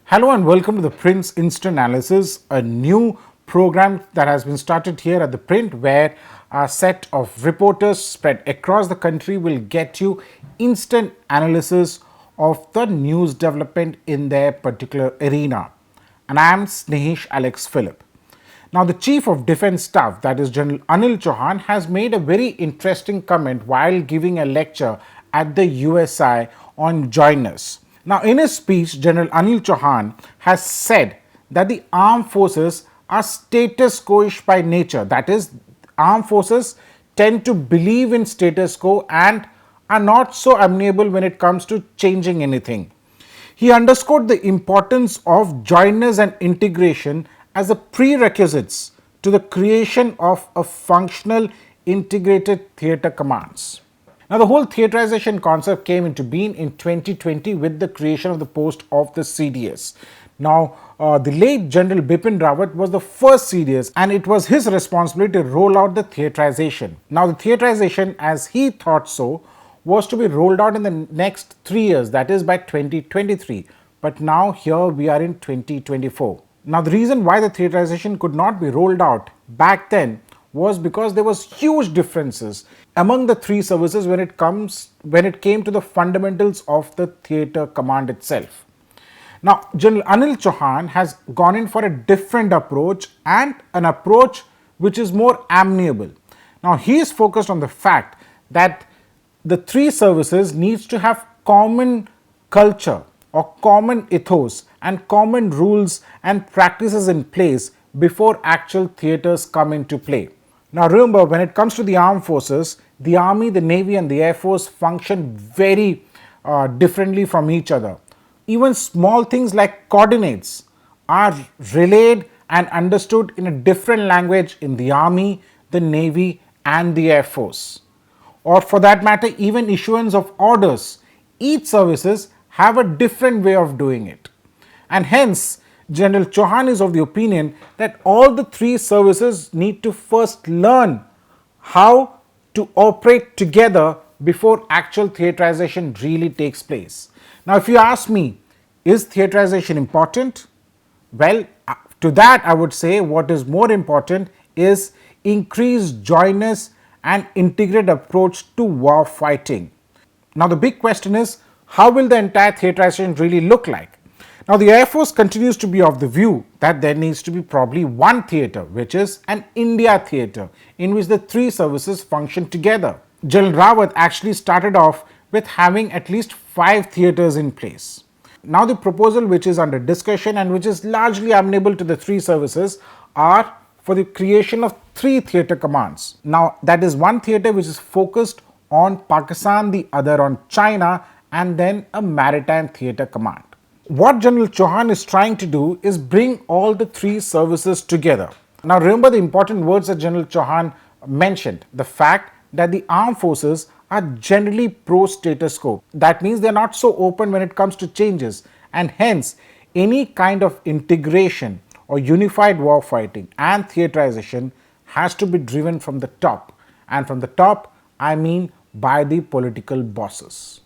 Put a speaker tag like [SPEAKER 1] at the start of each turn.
[SPEAKER 1] Hello and welcome to the Print's Instant Analysis, a new program that has been started here at the Print, where a set of reporters spread across the country will get you instant analysis of the news development in their particular arena. And I am Snehesh Alex Philip. Now, the Chief of Defence Staff, that is General Anil Chauhan, has made a very interesting comment while giving a lecture at the USI on joiners. Now, in his speech, General Anil Chauhan has said that the armed forces are status quo-ish by nature. That is, armed forces tend to believe in status quo and are not so amenable when it comes to changing anything. He underscored the importance of joiners and integration as a prerequisites to the creation of a functional integrated theatre commands. Now, the whole theaterisation concept came into being in 2020 with the creation of the post of the CDS. Now, the late General Bipin Rawat was the first CDS, and it was his responsibility to roll out the theaterisation. Now, the theaterisation, as he thought so, was to be rolled out in the next 3 years, that is by 2023. But now here we are in 2024. Now, the reason why the theaterisation could not be rolled out back then was because there was huge differences among the three services when it came to the fundamentals of the theatre command itself. Now, General Anil Chauhan has gone in for a different approach, and an approach which is more amenable. Now, he is focused on the fact that the three services needs to have common culture or common ethos and common rules and practices in place before actual theatres come into play. Now, remember, when it comes to the armed forces, the Army, the Navy and the Air Force function very differently from each other. Even small things like coordinates are relayed and understood in a different language in the Army, the Navy and the Air Force. Or for that matter, even issuance of orders. Each services have a different way of doing it. And hence, General Chauhan is of the opinion that all the three services need to first learn how to operate together before actual theaterisation really takes place. Now, if you ask me, is theaterisation important? Well, to that I would say what is more important is increased joiners and integrated approach to war fighting. Now, the big question is, how will the entire theaterisation really look like? Now, the Air Force continues to be of the view that there needs to be probably one theatre, which is an India theatre, in which the three services function together. General Rawat actually started off with having at least 5 theatres in place. Now, the proposal which is under discussion and which is largely amenable to the three services are for the creation of 3 theatre commands. Now, that is one theatre which is focused on Pakistan, the other on China, and then a maritime theatre command. What General Chauhan is trying to do is bring all the three services together. Now, remember the important words that General Chauhan mentioned, the fact that the armed forces are generally pro status quo. That means they are not so open when it comes to changes, and hence any kind of integration or unified war fighting and theaterisation has to be driven from the top, and from the top I mean by the political bosses.